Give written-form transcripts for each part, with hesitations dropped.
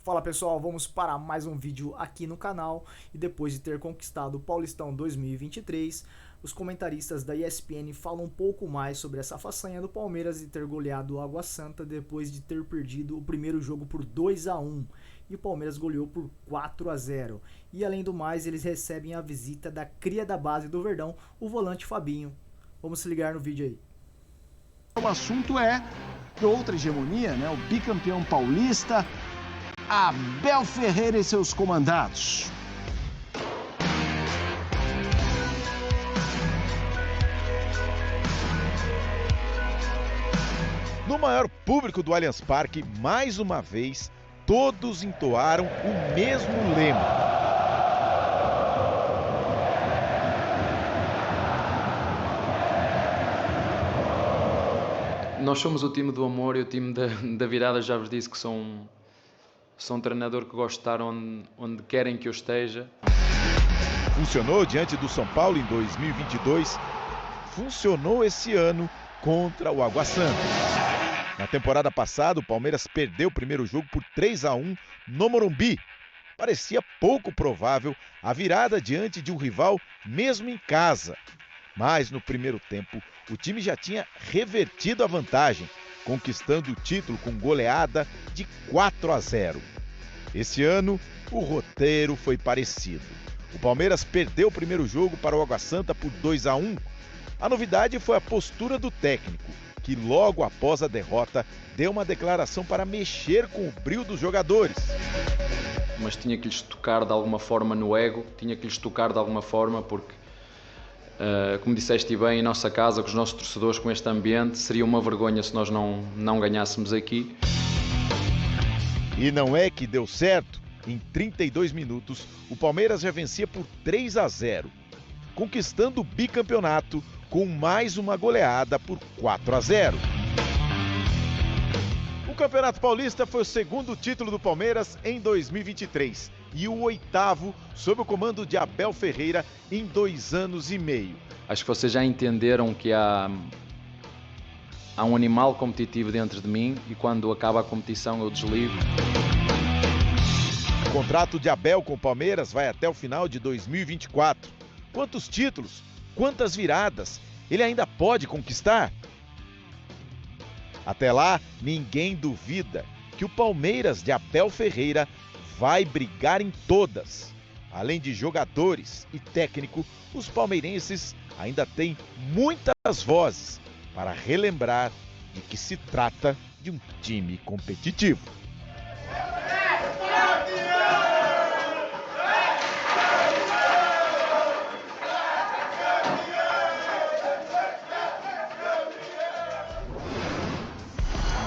Fala pessoal, vamos para mais um vídeo aqui no canal. E depois de ter conquistado o Paulistão 2023, os comentaristas da ESPN falam um pouco mais sobre essa façanha do Palmeiras de ter goleado o Água Santa depois de ter perdido o primeiro jogo por 2-1 e o Palmeiras goleou por 4-0. E além do mais, eles recebem a visita da cria da base do Verdão, o volante Fabinho. Vamos se ligar no vídeo aí. O assunto é outra hegemonia, né? O bicampeão paulista, Abel Ferreira e seus comandados. No maior público do Allianz Parque, mais uma vez, todos entoaram o mesmo lema. Nós somos o time do amor e o time da virada. Já vos disse que sou um treinador que gosto de estar onde querem que eu esteja. Funcionou diante do São Paulo em 2022, funcionou esse ano contra o Água Santa. Na temporada passada, o Palmeiras perdeu o primeiro jogo por 3-1 no Morumbi. Parecia pouco provável a virada diante de um rival, mesmo em casa. Mas no primeiro tempo, o time já tinha revertido a vantagem, conquistando o título com goleada de 4-0. Esse ano, o roteiro foi parecido. O Palmeiras perdeu o primeiro jogo para o Água Santa por 2-1. A novidade foi a postura do técnico, que logo após a derrota deu uma declaração para mexer com o brio dos jogadores. Mas tinha que lhes tocar de alguma forma no ego, tinha que lhes tocar de alguma forma porque, como disseste bem, em nossa casa, com os nossos torcedores, com este ambiente, seria uma vergonha se nós não ganhássemos aqui. E não é que deu certo. Em 32 minutos, o Palmeiras já vencia por 3-0, conquistando o bicampeonato com mais uma goleada por 4-0. O Campeonato Paulista foi o segundo título do Palmeiras em 2023 e o 8º sob o comando de Abel Ferreira em 2 anos e meio. Acho que vocês já entenderam que há um animal competitivo dentro de mim e quando acaba a competição eu desligo. O contrato de Abel com o Palmeiras vai até o final de 2024. Quantos títulos? Quantas viradas ele ainda pode conquistar? Até lá, ninguém duvida que o Palmeiras de Abel Ferreira vai brigar em todas. Além de jogadores e técnico, os palmeirenses ainda têm muitas vozes para relembrar de que se trata de um time competitivo.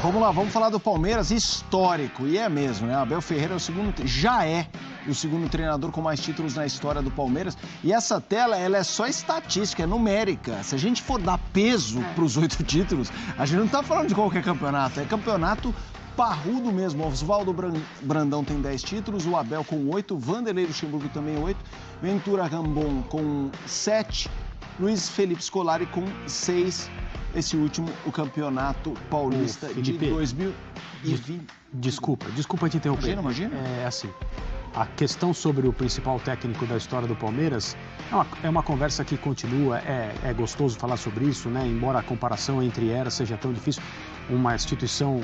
Vamos lá, vamos falar do Palmeiras histórico, e é mesmo, né? Abel Ferreira já é o segundo treinador com mais títulos na história do Palmeiras. E essa tela, ela é só estatística, é numérica. Se a gente for dar peso para os 8 títulos, a gente não está falando de qualquer campeonato, é campeonato parrudo mesmo. Oswaldo Brandão tem 10 títulos, o Abel com 8, Vanderlei Luxemburgo também 8, Ventura Rambon com 7, Luiz Felipe Scolari com 6. Esse último, o Campeonato Paulista de 2020. Desculpa te interromper. Imagina. É assim, a questão sobre o principal técnico da história do Palmeiras é uma conversa que continua, é gostoso falar sobre isso, né? Embora a comparação entre eras seja tão difícil, uma instituição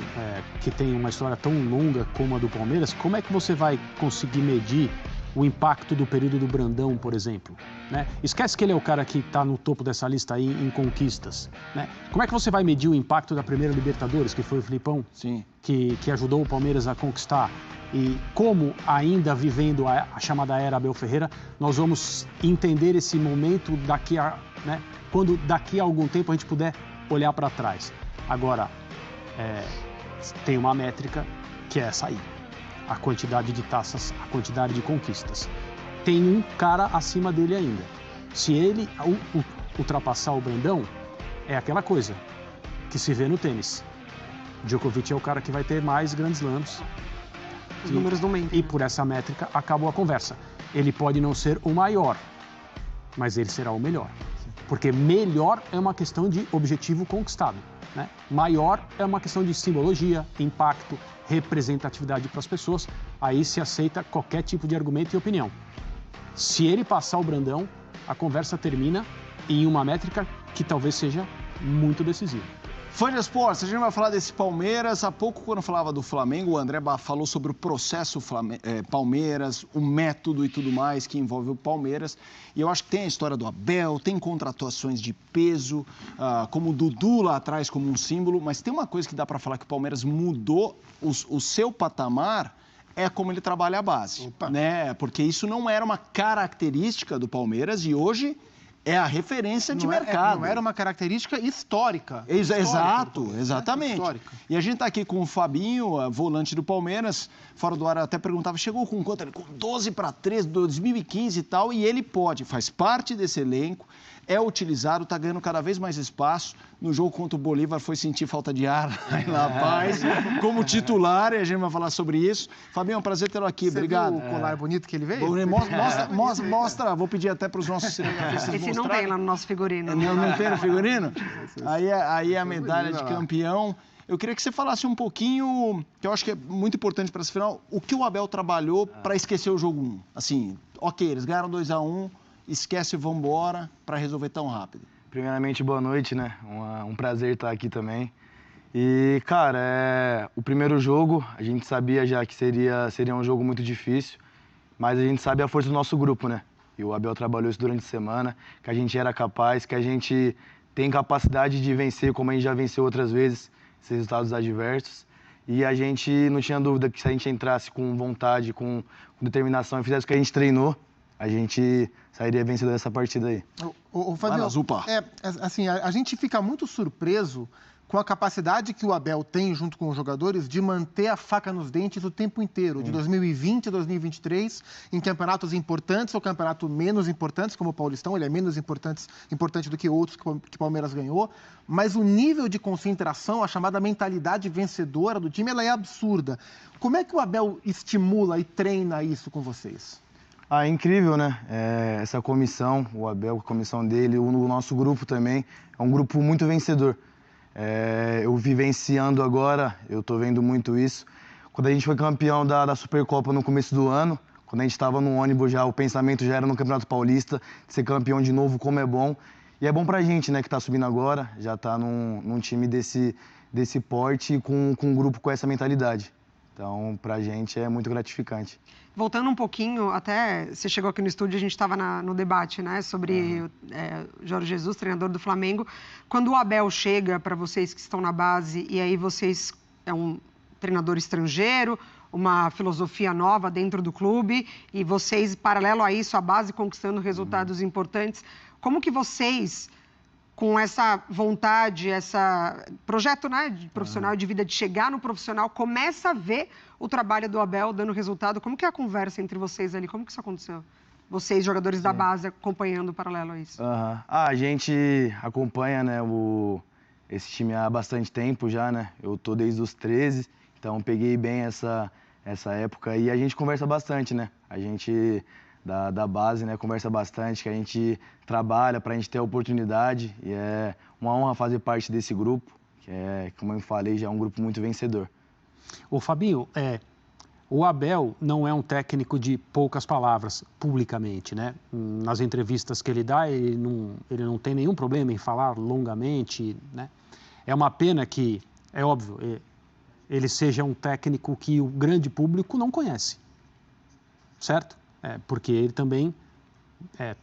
que tem uma história tão longa como a do Palmeiras, como é que você vai conseguir medir o impacto do período do Brandão, por exemplo, né? Esquece que ele é o cara que está no topo dessa lista aí em conquistas, né? Como é que você vai medir o impacto da primeira Libertadores, que foi o Filipão, sim, que ajudou o Palmeiras a conquistar? E como, ainda vivendo a chamada era Abel Ferreira, nós vamos entender esse momento daqui a, né, quando daqui a algum tempo a gente puder olhar para trás. Agora, tem uma métrica que é essa aí. A quantidade de taças, a quantidade de conquistas. Tem um cara acima dele ainda. Se ele ultrapassar o Brandão, é aquela coisa que se vê no tênis. Djokovic é o cara que vai ter mais grandes slams. Os números não mentem. E por essa métrica acabou a conversa. Ele pode não ser o maior, mas ele será o melhor. Porque melhor é uma questão de objetivo conquistado, né? maior é uma questão de simbologia, impacto, representatividade para as pessoas. Aí se aceita qualquer tipo de argumento e opinião. Se ele passar o Brandão, a conversa termina em uma métrica que talvez seja muito decisiva. Fã de esportes, a gente vai falar desse Palmeiras. Há pouco, quando falava do Flamengo, o André falou sobre o processo Palmeiras, o método e tudo mais que envolve o Palmeiras. E eu acho que tem a história do Abel, tem contratações de peso, como o Dudu lá atrás como um símbolo. Mas tem uma coisa que dá para falar que o Palmeiras mudou o seu patamar, é como ele trabalha a base. Né? Porque isso não era uma característica do Palmeiras e hoje é a referência de mercado. Não era uma característica histórica. Exato, exatamente. Histórica. E a gente está aqui com o Fabinho, volante do Palmeiras. Fora do ar até perguntava, chegou com quanto? Com 12-13, 2015 e tal. E ele faz parte desse elenco, é utilizado, está ganhando cada vez mais espaço. No jogo contra o Bolívar foi sentir falta de ar lá em La Paz, como titular, e a gente vai falar sobre isso. Fabinho, é um prazer tê-lo aqui, obrigado. Viu o colar bonito que ele veio? Mostra, vou pedir até para os nossos cinegrafistas Esse não tem lá no nosso figurino. Não tem no figurino? Aí é a medalha de campeão. Eu queria que você falasse um pouquinho, que eu acho que é muito importante para esse final, o que o Abel trabalhou para esquecer o jogo 1. Assim, ok, eles ganharam 2-1, esquece e vambora para resolver tão rápido. Primeiramente, boa noite, né? Um prazer estar aqui também. E, cara, o primeiro jogo, a gente sabia já que seria um jogo muito difícil, mas a gente sabe a força do nosso grupo, né? E o Abel trabalhou isso durante a semana, que a gente era capaz, que a gente tem capacidade de vencer, como a gente já venceu outras vezes, esses resultados adversos. E a gente não tinha dúvida que se a gente entrasse com vontade, com determinação e fizesse o que a gente treinou, a gente sairia vencedor dessa partida aí. Fabinho, assim, a gente fica muito surpreso com a capacidade que o Abel tem, junto com os jogadores, de manter a faca nos dentes o tempo inteiro, de 2020 a 2023, em campeonatos importantes ou campeonatos menos importantes, como o Paulistão, ele é menos importante do que outros que o Palmeiras ganhou, mas o nível de concentração, a chamada mentalidade vencedora do time, ela é absurda. Como é que o Abel estimula e treina isso com vocês? É incrível, né? Essa comissão, o Abel, a comissão dele, o nosso grupo também, é um grupo muito vencedor. Eu vivenciando agora, eu tô vendo muito isso. Quando a gente foi campeão da Supercopa no começo do ano, quando a gente estava no ônibus já, o pensamento já era no Campeonato Paulista, ser campeão de novo, como é bom. E é bom pra gente, né, que tá subindo agora, já tá num time desse porte, com um grupo com essa mentalidade. Então, pra gente é muito gratificante. Voltando um pouquinho, até você chegou aqui no estúdio, a gente estava no debate, né, sobre Jorge Jesus, treinador do Flamengo. Quando o Abel chega para vocês que estão na base, e aí vocês é um treinador estrangeiro, uma filosofia nova dentro do clube, e vocês, paralelo a isso, a base conquistando resultados importantes, como que vocês, com essa vontade, esse projeto, né, de profissional, de vida, de chegar no profissional, começa a ver o trabalho do Abel dando resultado? Como que é a conversa entre vocês ali? Como que isso aconteceu? Vocês, jogadores da base, acompanhando paralelo a isso. A gente acompanha, né, esse time há bastante tempo já, né? Eu tô desde os 13, então peguei bem essa época e a gente conversa bastante, né? A gente da base, né, conversa bastante, que a gente trabalha para a gente ter a oportunidade e é uma honra fazer parte desse grupo, que como eu falei, já é um grupo muito vencedor. Ô Fabinho, o Abel não é um técnico de poucas palavras, publicamente, né? Nas entrevistas que ele dá, ele não tem nenhum problema em falar longamente, né? É uma pena que, é óbvio, ele seja um técnico que o grande público não conhece, certo? Porque ele também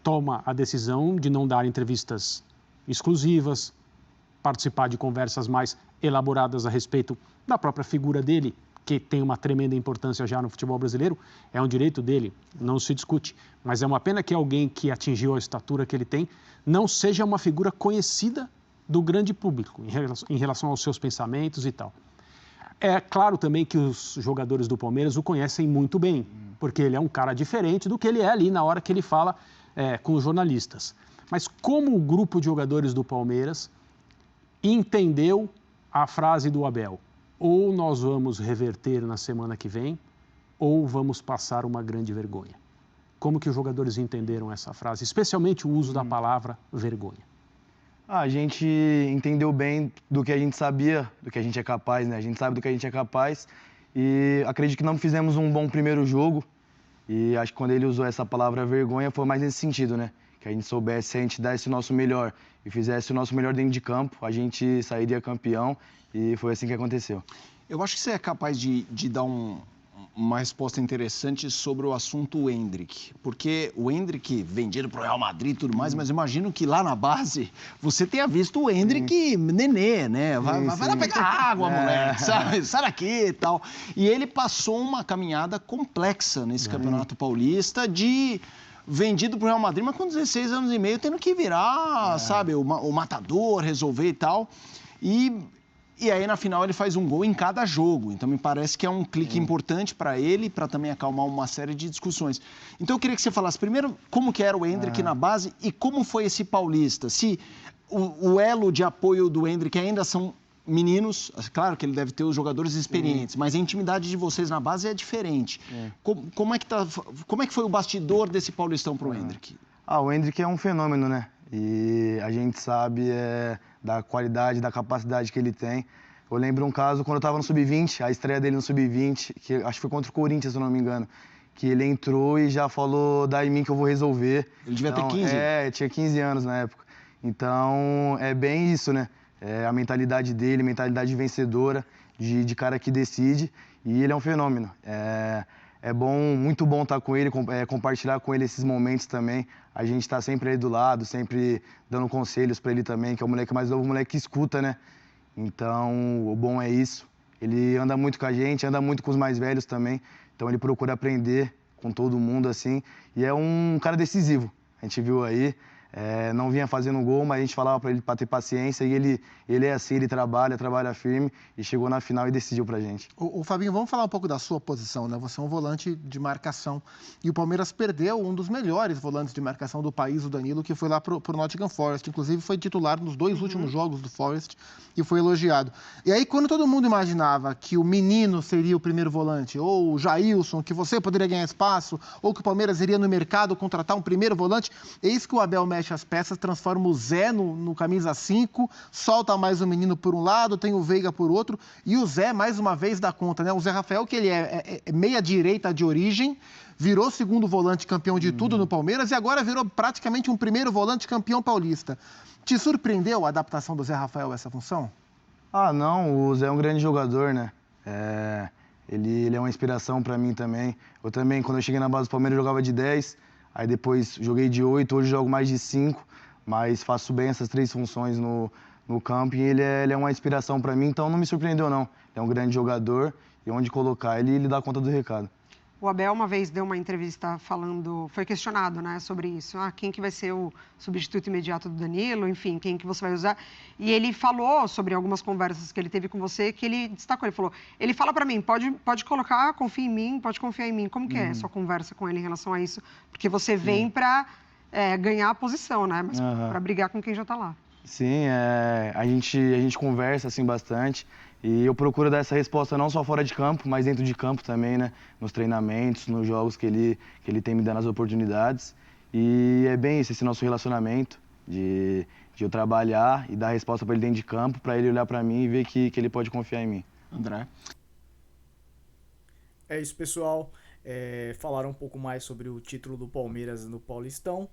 toma a decisão de não dar entrevistas exclusivas, participar de conversas mais elaboradas a respeito da própria figura dele, que tem uma tremenda importância já no futebol brasileiro, é um direito dele, não se discute. Mas é uma pena que alguém que atingiu a estatura que ele tem não seja uma figura conhecida do grande público em relação aos seus pensamentos e tal. É claro também que os jogadores do Palmeiras o conhecem muito bem, porque ele é um cara diferente do que ele é ali na hora que ele fala com os jornalistas. Mas como o grupo de jogadores do Palmeiras entendeu a frase do Abel? Ou nós vamos reverter na semana que vem, ou vamos passar uma grande vergonha. Como que os jogadores entenderam essa frase, especialmente o uso da palavra vergonha? A gente entendeu bem do que a gente sabia, do que a gente é capaz, né? A gente sabe do que a gente é capaz e acredito que não fizemos um bom primeiro jogo. E acho que quando ele usou essa palavra vergonha foi mais nesse sentido, né? Que a gente soubesse, se a gente desse o nosso melhor e fizesse o nosso melhor dentro de campo, a gente sairia campeão e foi assim que aconteceu. Eu acho que você é capaz de dar uma resposta interessante sobre o assunto Endrick, porque o Endrick vendido para o Real Madrid e tudo mais, mas imagino que lá na base você tenha visto o Endrick nenê, né? Vai lá pegar água, moleque, sabe? Sai daqui e tal. E ele passou uma caminhada complexa nesse Campeonato Paulista de vendido para o Real Madrid, mas com 16 anos e meio tendo que virar, sabe, o matador, resolver e tal. E aí, na final, ele faz um gol em cada jogo. Então, me parece que é um clique importante para ele, para também acalmar uma série de discussões. Então, eu queria que você falasse primeiro como que era o Endrick na base e como foi esse Paulista. Se o elo de apoio do Endrick ainda são meninos, claro que ele deve ter os jogadores experientes, mas a intimidade de vocês na base é diferente. Como é que foi o bastidor desse Paulistão para o Endrick? O Endrick é um fenômeno, né? E a gente sabe da qualidade, da capacidade que ele tem. Eu lembro um caso, quando eu estava no Sub-20, a estreia dele no Sub-20, que acho que foi contra o Corinthians, se eu não me engano, que ele entrou e já falou, dá em mim que eu vou resolver. Ele devia ter 15? Tinha 15 anos na época. Então, é bem isso, né? A mentalidade dele, mentalidade vencedora, de cara que decide, e ele é um fenômeno. É bom, muito bom estar com ele, compartilhar com ele esses momentos também. A gente está sempre aí do lado, sempre dando conselhos para ele também, que é o moleque mais novo, o moleque que escuta, né? Então, o bom é isso. Ele anda muito com a gente, anda muito com os mais velhos também. Então, ele procura aprender com todo mundo, assim. E é um cara decisivo. A gente viu aí. Não vinha fazendo gol, mas a gente falava para ele para ter paciência e ele é assim, ele trabalha firme e chegou na final e decidiu pra gente. O Fabinho, vamos falar um pouco da sua posição, né? Você é um volante de marcação e o Palmeiras perdeu um dos melhores volantes de marcação do país, o Danilo, que foi lá pro Nottingham Forest, inclusive foi titular nos 2 últimos jogos do Forest e foi elogiado. E aí, quando todo mundo imaginava que o menino seria o primeiro volante, ou o Jailson, que você poderia ganhar espaço, ou que o Palmeiras iria no mercado contratar um primeiro volante, eis que o Abel mexe as peças, transforma o Zé no camisa 5, solta mais o menino por um lado, tem o Veiga por outro, e o Zé, mais uma vez, dá conta, né? O Zé Rafael, que ele é meia-direita de origem, virou segundo volante campeão de tudo no Palmeiras e agora virou praticamente um primeiro volante campeão paulista. Te surpreendeu a adaptação do Zé Rafael a essa função? Não, o Zé é um grande jogador, né? Ele é uma inspiração para mim também. Eu também, quando eu cheguei na base do Palmeiras, eu jogava de 10, aí depois joguei de 8, hoje jogo mais de 5, mas faço bem essas 3 funções no campo e ele é uma inspiração para mim, então não me surpreendeu não. Ele é um grande jogador e onde colocar ele dá conta do recado. O Abel uma vez deu uma entrevista falando, foi questionado, né, sobre isso. Quem que vai ser o substituto imediato do Danilo, enfim, quem que você vai usar. E ele falou sobre algumas conversas que ele teve com você, que ele destacou, ele fala para mim, pode colocar, confia em mim, pode confiar em mim. Como que é a sua conversa com ele em relação a isso? Porque você vem para ganhar a posição, né, mas para brigar com quem já está lá. Sim, a gente conversa assim bastante e eu procuro dar essa resposta não só fora de campo, mas dentro de campo também, né? Nos treinamentos, nos jogos que ele tem me dando as oportunidades. E é bem isso, esse nosso relacionamento de eu trabalhar e dar a resposta para ele dentro de campo, para ele olhar para mim e ver que ele pode confiar em mim. André? É isso, pessoal. Falaram um pouco mais sobre o título do Palmeiras no Paulistão.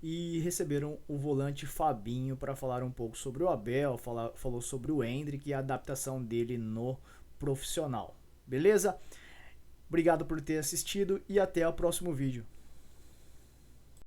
E receberam o volante Fabinho para falar um pouco sobre o Abel, falou sobre o Endrick e a adaptação dele no profissional. Beleza? Obrigado por ter assistido e até o próximo vídeo.